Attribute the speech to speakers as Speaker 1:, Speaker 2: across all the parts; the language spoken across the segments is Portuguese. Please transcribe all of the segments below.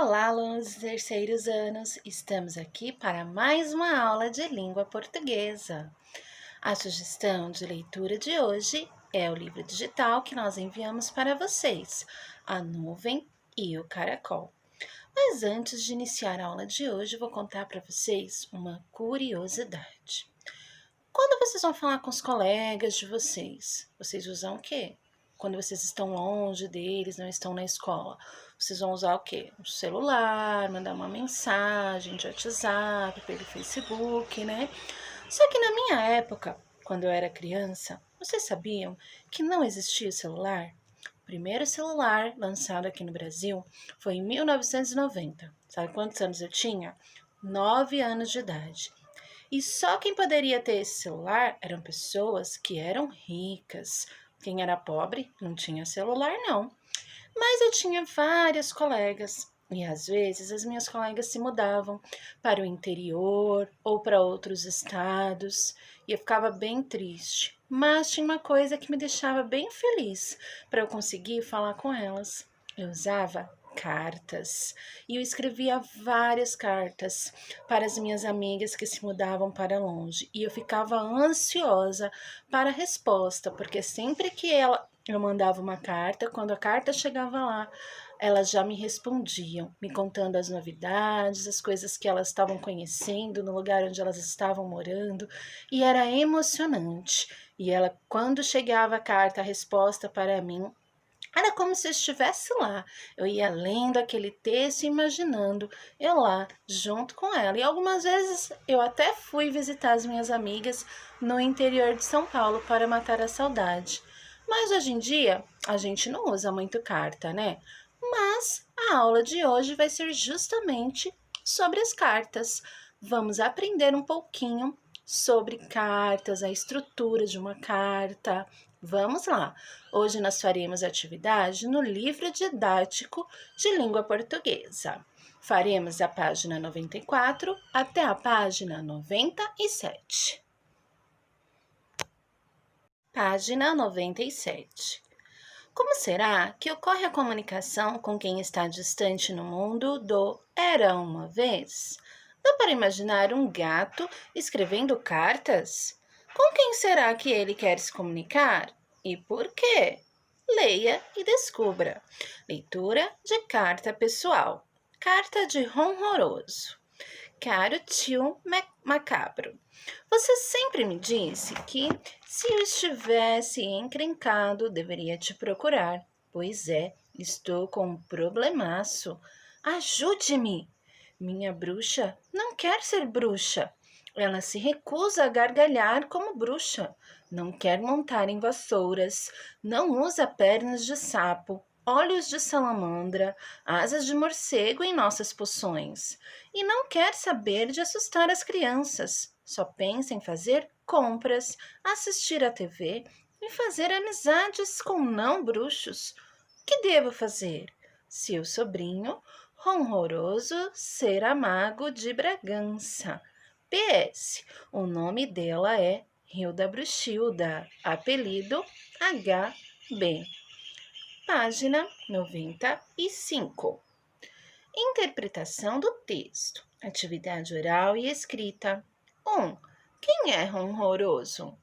Speaker 1: Olá, alunos dos terceiros anos! Estamos aqui para mais uma aula de língua portuguesa. A sugestão de leitura de hoje é o livro digital que nós enviamos para vocês, A Nuvem e o Caracol. Mas antes de iniciar a aula de hoje, eu vou contar para vocês uma curiosidade. Quando vocês vão falar com os colegas de vocês usam o quê? Quando vocês estão longe deles, não estão na escola, vocês vão usar o quê? O celular, mandar uma mensagem de WhatsApp, pelo Facebook, né? Só que na minha época, quando eu era criança, vocês sabiam que não existia o celular? O primeiro celular lançado aqui no Brasil foi em 1990. Sabe quantos anos eu tinha? 9 anos de idade. E só quem poderia ter esse celular eram pessoas que eram ricas. Quem era pobre não tinha celular, não. Mas eu tinha várias colegas. E às vezes as minhas colegas se mudavam para o interior ou para outros estados. E eu ficava bem triste. Mas tinha uma coisa que me deixava bem feliz para eu conseguir falar com elas. Eu usava cartas e eu escrevia várias cartas para as minhas amigas que se mudavam para longe e eu ficava ansiosa para a resposta, porque sempre que eu mandava uma carta, quando a carta chegava lá, elas já me respondiam, me contando as novidades, as coisas que elas estavam conhecendo no lugar onde elas estavam morando, e era emocionante. E ela, quando chegava a carta, a resposta para mim, era como se eu estivesse lá. Eu ia lendo aquele texto e imaginando eu lá, junto com ela. E algumas vezes eu até fui visitar as minhas amigas no interior de São Paulo para matar a saudade. Mas hoje em dia, a gente não usa muito carta, né? Mas a aula de hoje vai ser justamente sobre as cartas. Vamos aprender um pouquinho sobre cartas, a estrutura de uma carta. Vamos lá! Hoje nós faremos atividade no livro didático de língua portuguesa. Faremos a página 94 até a página 97. Página 97. Como será que ocorre a comunicação com quem está distante no mundo do era uma vez? Dá para imaginar um gato escrevendo cartas? Com quem será que ele quer se comunicar? E por quê? Leia e descubra. Leitura de carta pessoal. Carta de Ronroroso. Caro tio Macabro, você sempre me disse que, se eu estivesse encrencado, deveria te procurar. Pois é, estou com um problemaço. Ajude-me! Minha bruxa não quer ser bruxa. Ela se recusa a gargalhar como bruxa. Não quer montar em vassouras. Não usa pernas de sapo, olhos de salamandra, asas de morcego em nossas poções. E não quer saber de assustar as crianças. Só pensa em fazer compras, assistir à TV e fazer amizades com não bruxos. O que devo fazer? Seu sobrinho, Ronroroso Seramago de Bragança. PS, o nome dela é Hilda Bruxilda, apelido HB. Página 95. Interpretação do texto. Atividade oral e escrita. 1. Quem é Ronroroso?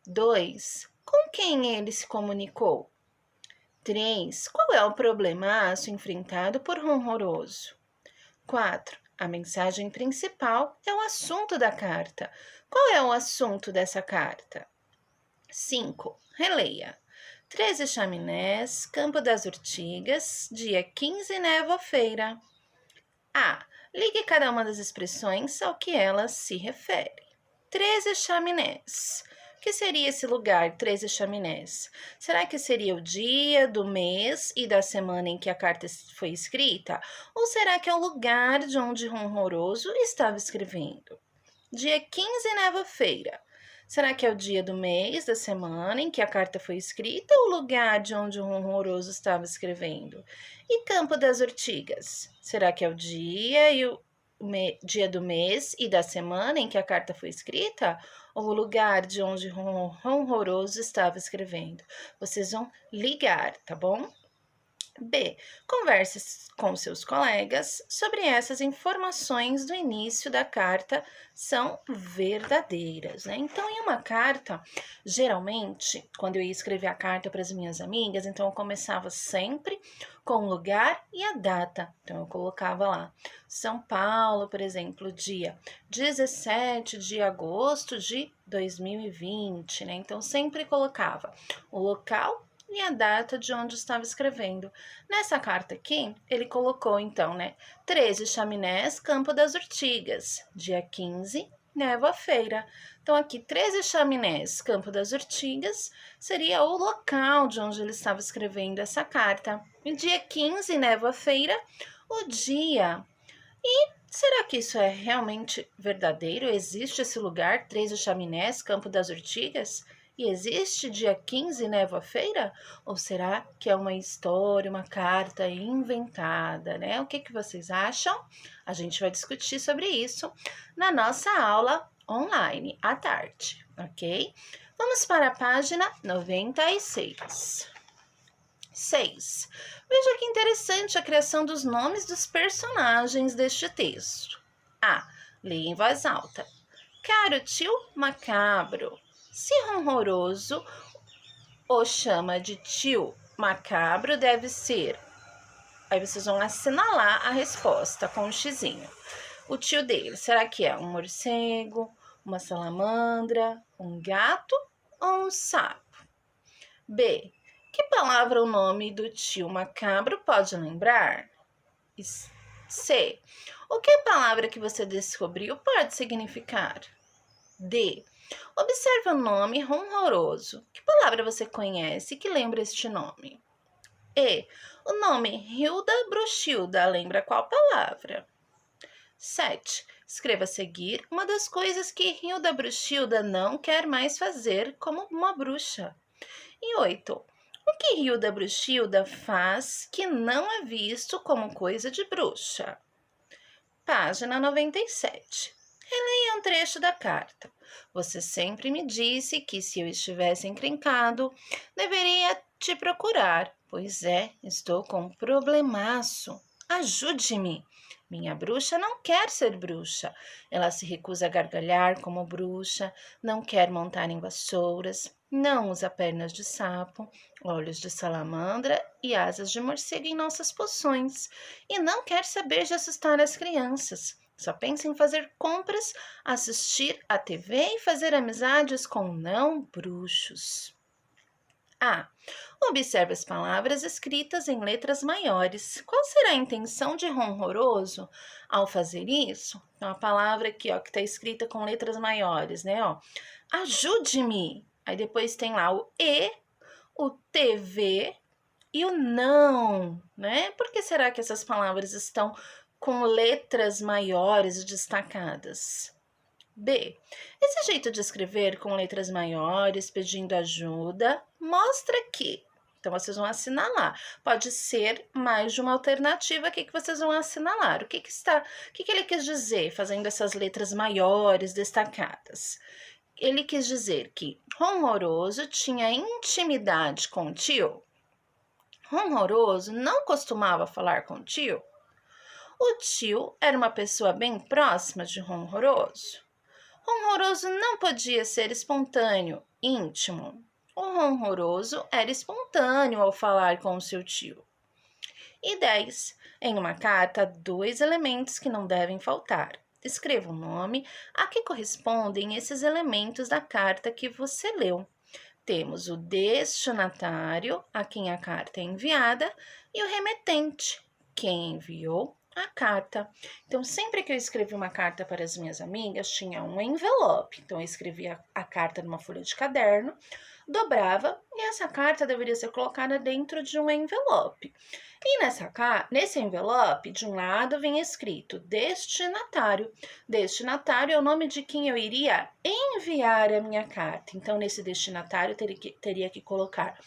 Speaker 1: 2. Com quem ele se comunicou? 3. Qual é o problemaço enfrentado por Ronroroso? 4. A mensagem principal é o assunto da carta. Qual é o assunto dessa carta? 5. Releia. 13 chaminés, Campo das Urtigas, dia 15, névoa-feira. A. Ligue cada uma das expressões ao que ela se refere. 13 chaminés. O que seria esse lugar, 13 chaminés? Será que seria o dia, do mês e da semana em que a carta foi escrita? Ou será que é o lugar de onde Ronroroso estava escrevendo? Dia 15, névoa-feira. Será que é o dia do mês, da semana em que a carta foi escrita ou o lugar de onde o Ronroroso estava escrevendo? E Campo das Urtigas? Será que é o dia e dia do mês e da semana em que a carta foi escrita? Ou o lugar de onde Ronroroso estava escrevendo? Vocês vão ligar, tá bom? B. Converse com seus colegas sobre essas informações do início da carta são verdadeiras, né? Então, em uma carta, geralmente, quando eu ia escrever a carta para as minhas amigas, então eu começava sempre com o lugar e a data. Então, eu colocava lá São Paulo, por exemplo, dia 17 de agosto de 2020, né? Então, sempre colocava o local e a data de onde estava escrevendo. Nessa carta aqui, ele colocou então, né? 13 Chaminés, Campo das Urtigas, dia 15, névoa-feira. Então, aqui, 13 Chaminés, Campo das Urtigas, seria o local de onde ele estava escrevendo essa carta. E dia 15, névoa-feira, o dia. E será que isso é realmente verdadeiro? Existe esse lugar, 13 Chaminés, Campo das Urtigas? E existe dia 15, névoa-feira? Ou será que é uma história, uma carta inventada, né? O que vocês acham? A gente vai discutir sobre isso na nossa aula online à tarde, ok? Vamos para a página 96. 6. Veja que interessante a criação dos nomes dos personagens deste texto. A. Leia em voz alta. Caro tio macabro. Se Ronroso o chama de tio macabro, deve ser. Aí vocês vão assinalar a resposta com um xizinho. O tio dele, será que é um morcego, uma salamandra, um gato ou um sapo? B. Que palavra o nome do tio macabro pode lembrar? C. O que a palavra que você descobriu pode significar? D. Observe o nome Ronroso. Que palavra você conhece que lembra este nome? E. O nome Hilda Bruxilda lembra qual palavra? 7. Escreva a seguir uma das coisas que Hilda Bruxilda não quer mais fazer como uma bruxa. E 8. O que Hilda Bruxilda faz que não é visto como coisa de bruxa? Página 97. Releia um trecho da carta. Você sempre me disse que se eu estivesse encrencado, deveria te procurar. Pois é, estou com um problemaço. Ajude-me. Minha bruxa não quer ser bruxa. Ela se recusa a gargalhar como bruxa, não quer montar em vassouras, não usa pernas de sapo, olhos de salamandra e asas de morcego em nossas poções, e não quer saber de assustar as crianças. Só pensa em fazer compras, assistir à TV e fazer amizades com não bruxos. A. Observe as palavras escritas em letras maiores. Qual será a intenção de Ronroso ao fazer isso? Então, a palavra aqui, ó, que está escrita com letras maiores, né? Ó, ajude-me. Aí depois tem lá o E, o TV e o não, né? Por que será que essas palavras estão com letras maiores destacadas? B. Esse jeito de escrever com letras maiores, pedindo ajuda, mostra que. Então, vocês vão assinalar. Pode ser mais de uma alternativa aqui que vocês vão assinalar. O que ele quis dizer fazendo essas letras maiores destacadas? Ele quis dizer que Ronroso tinha intimidade com o tio. Ronroso não costumava falar com o tio. O tio era uma pessoa bem próxima de Ronroso. Ronroso não podia ser espontâneo, íntimo. O Ronroso era espontâneo ao falar com o seu tio. E 10. Em uma carta, 2 elementos que não devem faltar. Escreva o nome a que correspondem esses elementos da carta que você leu. Temos o destinatário, a quem a carta é enviada, e o remetente, quem enviou a carta. Então, sempre que eu escrevi uma carta para as minhas amigas, tinha um envelope. Então, eu escrevia a carta numa folha de caderno, dobrava e essa carta deveria ser colocada dentro de um envelope. E nesse envelope, de um lado, vinha escrito destinatário. Destinatário é o nome de quem eu iria enviar a minha carta. Então, nesse destinatário, teria que colocar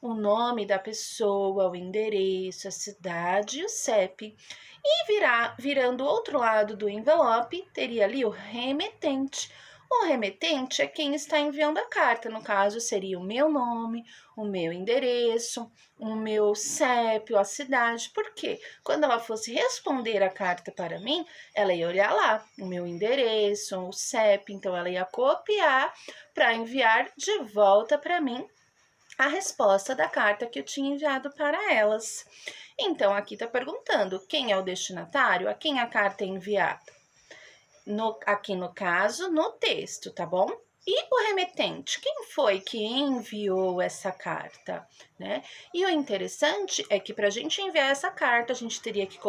Speaker 1: o nome da pessoa, o endereço, a cidade e o CEP. E virando o outro lado do envelope, teria ali o remetente, O remetente é quem está enviando a carta, no caso seria o meu nome, o meu endereço, o meu CEP, a cidade. Por quê? Quando ela fosse responder a carta para mim, ela ia olhar lá o meu endereço, o CEP, então ela ia copiar para enviar de volta para mim a resposta da carta que eu tinha enviado para elas. Então, aqui está perguntando quem é o destinatário, a quem a carta é enviada. Aqui no caso, no texto, tá bom? E o remetente, quem foi que enviou essa carta, né? E o interessante é que para a gente enviar essa carta, a gente teria que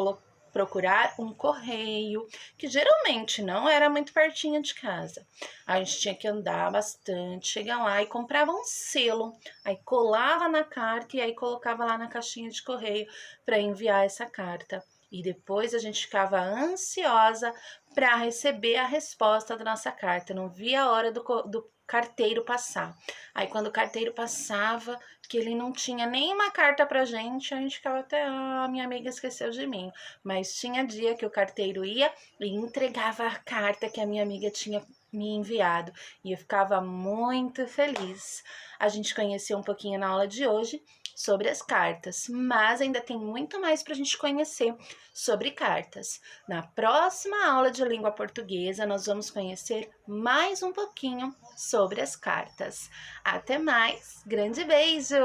Speaker 1: procurar um correio, que geralmente não era muito pertinho de casa. A gente tinha que andar bastante, chegar lá e comprava um selo, aí colava na carta e aí colocava lá na caixinha de correio para enviar essa carta. E depois a gente ficava ansiosa para receber a resposta da nossa carta. Não via a hora do carteiro passar. Aí quando o carteiro passava, que ele não tinha nenhuma carta pra gente, a gente ficava até, minha amiga esqueceu de mim. Mas tinha dia que o carteiro ia e entregava a carta que a minha amiga tinha me enviado. E eu ficava muito feliz. A gente conheceu um pouquinho na aula de hoje sobre as cartas, mas ainda tem muito mais para a gente conhecer sobre cartas. Na próxima aula de língua portuguesa, nós vamos conhecer mais um pouquinho sobre as cartas. Até mais, grande beijo!